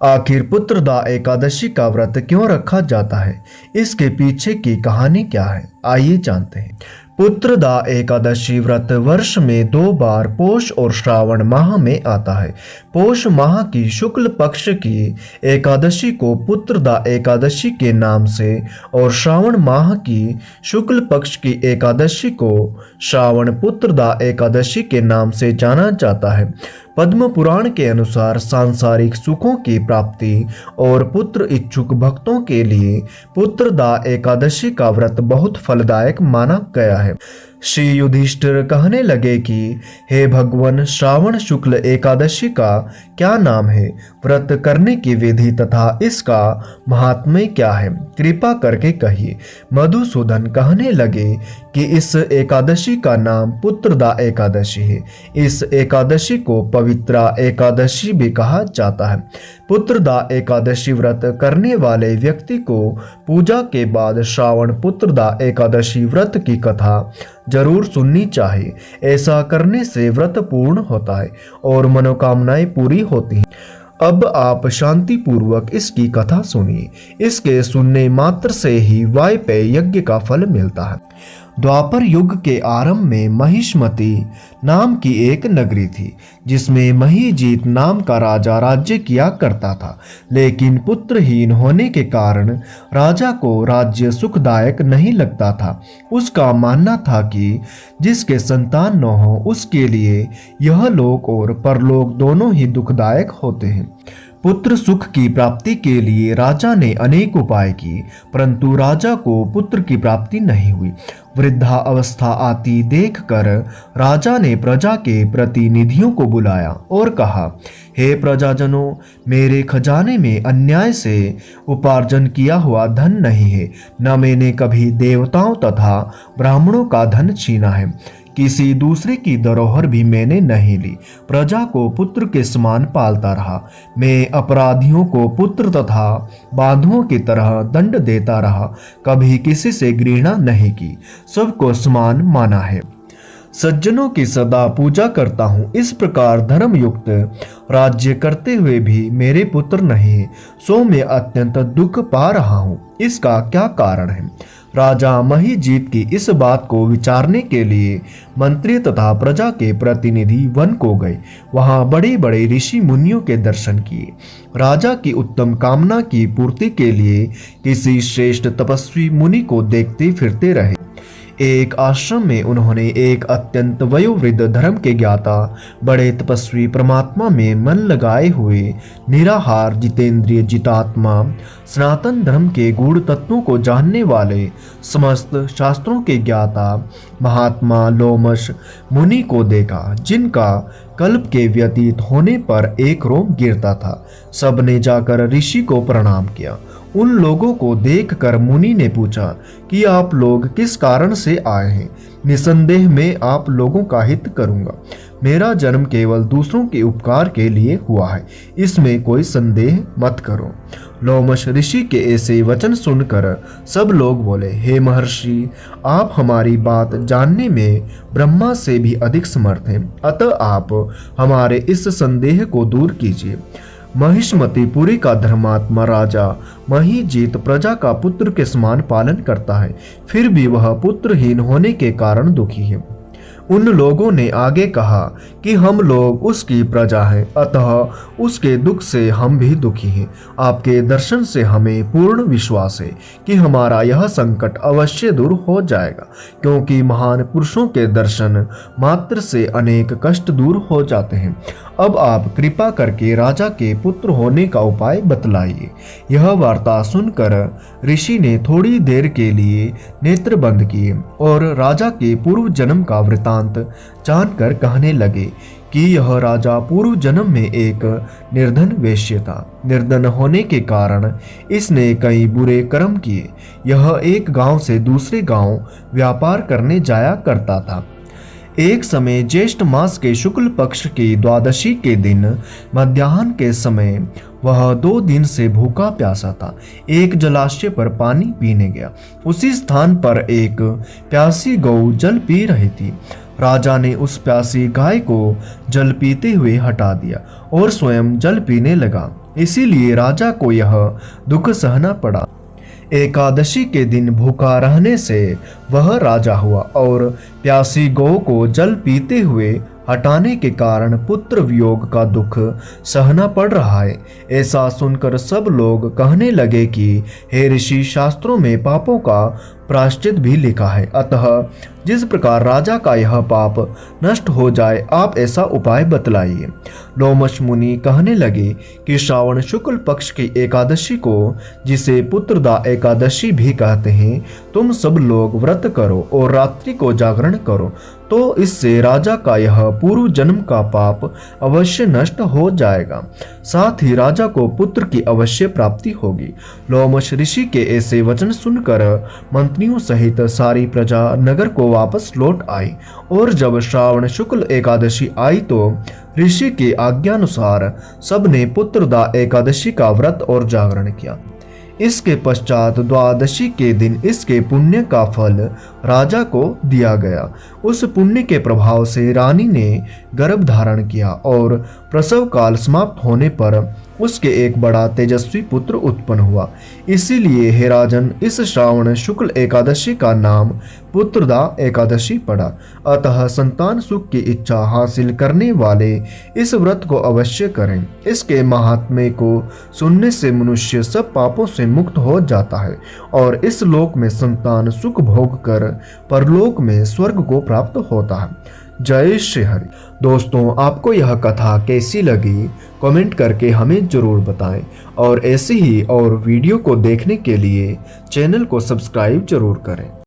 आखिर पुत्रदा एकादशी का व्रत क्यों रखा जाता है, इसके पीछे की कहानी क्या है, आइए जानते हैं। पुत्रदा एकादशी व्रत वर्ष में 2 बार पोष और श्रावण माह में आता है। पोष माह की शुक्ल पक्ष की एकादशी को पुत्रदा एकादशी के नाम से और श्रावण माह की शुक्ल पक्ष की एकादशी को श्रावण पुत्रदा एकादशी के नाम से जाना जाता है। पद्म पुराण के अनुसार सांसारिक सुखों की प्राप्ति और पुत्र इच्छुक भक्तों के लिए पुत्रदा एकादशी का व्रत बहुत फलदायक माना गया है। श्री युधिष्ठिर कहने लगे कि हे भगवान, श्रावण शुक्ल एकादशी का क्या नाम है, व्रत करने की विधि तथा इसका महात्म्य क्या है, कृपा करके कहिए। मधुसूदन कहने लगे कि इस एकादशी का नाम पुत्रदा एकादशी है। इस एकादशी को पवित्रा एकादशी भी कहा जाता है। पुत्रदा एकादशी व्रत करने वाले व्यक्ति को पूजा के बाद श्रावण पुत्रदा एकादशी व्रत की कथा जरूर सुननी चाहिए। ऐसा करने से व्रत पूर्ण होता है और मनोकामनाएं पूरी होती हैं। अब आप शांति पूर्वक इसकी कथा सुनिए। इसके सुनने मात्र से ही वायपेय यज्ञ का फल मिलता है। द्वापर युग के आरंभ में महिष्मति नाम की एक नगरी थी, जिसमें महीजीत नाम का राजा राज्य किया करता था। लेकिन पुत्रहीन होने के कारण राजा को राज्य सुखदायक नहीं लगता था। उसका मानना था कि जिसके संतान न हो उसके लिए यह लोक और परलोक दोनों ही दुखदायक होते हैं। पुत्र सुख की प्राप्ति के लिए राजा ने अनेक उपाय किए, परंतु राजा को पुत्र की प्राप्ति नहीं हुई। वृद्धा अवस्था आती देखकर राजा ने प्रजा के प्रतिनिधियों को बुलाया और कहा, हे प्रजाजनों, मेरे खजाने में अन्याय से उपार्जन किया हुआ धन नहीं है, न मैंने कभी देवताओं तथा ब्राह्मणों का धन छीना है। किसी दूसरे की धरोहर भी मैंने नहीं ली। प्रजा को पुत्र के समान पालता रहा। मैं अपराधियों को पुत्र तथा बांधुओं की तरह दंड देता रहा। कभी किसी से घृणा नहीं की, सबको समान माना है। सज्जनों की सदा पूजा करता हूँ। इस प्रकार धर्मयुक्त राज्य करते हुए भी मेरे पुत्र नहीं है, सो मैं अत्यंत दुख पा रहा हूँ। इसका क्या कारण है? राजा महीजीत की इस बात को विचारने के लिए मंत्री तथा प्रजा के प्रतिनिधि वन को गए। वहां बड़े बड़े ऋषि मुनियों के दर्शन किए। राजा की उत्तम कामना की पूर्ति के लिए किसी श्रेष्ठ तपस्वी मुनि को देखते फिरते रहे। एक आश्रम में उन्होंने एक अत्यंत वयोवृद्ध धर्म के ज्ञाता, बड़े तपस्वी, परमात्मा में मन लगाए हुए, निराहार, जितेंद्रिय, जितात्मा, सनातन धर्म के गूढ़ तत्वों को जानने वाले, समस्त शास्त्रों के ज्ञाता महात्मा लोमश मुनि को देखा, जिनका कल्प के व्यतीत होने पर एक रोम गिरता था। सबने जाकर ऋषि को प्रणाम किया। उन लोगों को देखकर मुनि ने पूछा कि आप लोग किस कारण से आए हैं? निसंदेह मैं आप लोगों का हित करूंगा। मेरा जन्म केवल दूसरों के उपकार के लिए हुआ है, इसमें कोई संदेह मत करो। लोमश ऋषि के ऐसे वचन सुनकर सब लोग बोले, हे महर्षि, आप हमारी बात जानने में ब्रह्मा से भी अधिक समर्थ हैं, अतः आप हमारे इस संदेह को दूर कीजिए। महिष्मतिपुरी का धर्मात्मा राजा महीजीत प्रजा का पुत्र के समान पालन करता है, फिर भी वह पुत्रहीन होने के कारण दुखी है। उन लोगों ने आगे कहा कि हम लोग उसकी प्रजा हैं, अतः उसके दुख से हम भी दुखी हैं। आपके दर्शन से हमें पूर्ण विश्वास है कि हमारा यह संकट अवश्य दूर हो जाएगा, क्योंकि महान पुरुषों के दर्शन मात्र से अनेक कष्ट दूर हो जाते हैं। अब आप कृपा करके राजा के पुत्र होने का उपाय बतलाइए। यह वार्ता सुनकर ऋषि ने थोड़ी देर के लिए नेत्र बंद किए और राजा के पूर्व जन्म का वृतांत जानकर कहने लगे कि यह राजा पूर्व जन्म में एक निर्धन वेश्य था। निर्धन होने के कारण इसने कई बुरे कर्म किए। यह एक गांव से दूसरे गांव व्यापार करने जाया करता था। एक समय ज्येष्ठ मास के शुक्ल पक्ष की द्वादशी के दिन मध्याह्न के समय वह 2 दिन से भूखा प्यासा था। एक जलाशय पर पानी पीने गया। उसी स्थान पर एक प्यासी गौ जल पी रही थी। राजा ने उस प्यासी गाय को जल पीते हुए हटा दिया और स्वयं जल पीने लगा। इसीलिए राजा को यह दुख सहना पड़ा। एकादशी के दिन भूखा रहने से वह राजा हुआ और प्यासी गौ को जल पीते हुए हटाने के कारण पुत्र वियोग का दुख सहना पड़ रहा है। ऐसा सुनकर सब लोग कहने लगे कि हे ऋषि, शास्त्रों में पापों का प्रायश्चित भी लिखा है, अतः जिस प्रकार राजा का यह पाप नष्ट हो जाए आप ऐसा उपाय बतलाइए। लोमश मुनि कहने लगे कि श्रावण शुक्ल पक्ष की एकादशी को, जिसे पुत्रदा एकादशी भी कहते हैं, तुम सब लोग व्रत करो और रात्रि को जागरण करो, तो इससे राजा का यह पूर्व जन्म का पाप अवश्य नष्ट हो जाएगा, साथ ही राजा को पुत्र की अवश्य प्राप्ति होगी। लोमश ऋषि के ऐसे वचन सुनकर मंत्रियों सहित सारी प्रजा नगर को वापस लौट आई और जब श्रावण शुक्ल एकादशी आई तो ऋषि की आज्ञानुसार सबने पुत्रदा एकादशी का व्रत और जागरण किया। इसके पश्चात द्वादशी के दिन इसके पुण्य का फल राजा को दिया गया। उस पुण्य के प्रभाव से रानी ने गर्भ धारण किया और प्रसव काल समाप्त होने पर उसके एक बड़ा तेजस्वी पुत्र उत्पन्न हुआ। इसीलिए हे राजन, इस श्रावण शुक्ल एकादशी का नाम पुत्रदा एकादशी पड़ा। अतः संतान सुख की इच्छा हासिल करने वाले इस व्रत को अवश्य करें। इसके महात्म्य को सुनने से मनुष्य सब पापों से मुक्त हो जाता है और इस लोक में संतान सुख भोग कर परलोक में स्वर्ग को प्राप्त होता है। जय श्री हरि। दोस्तों, आपको यह कथा कैसी लगी कमेंट करके हमें जरूर बताएं और ऐसे ही और वीडियो को देखने के लिए चैनल को सब्सक्राइब जरूर करें।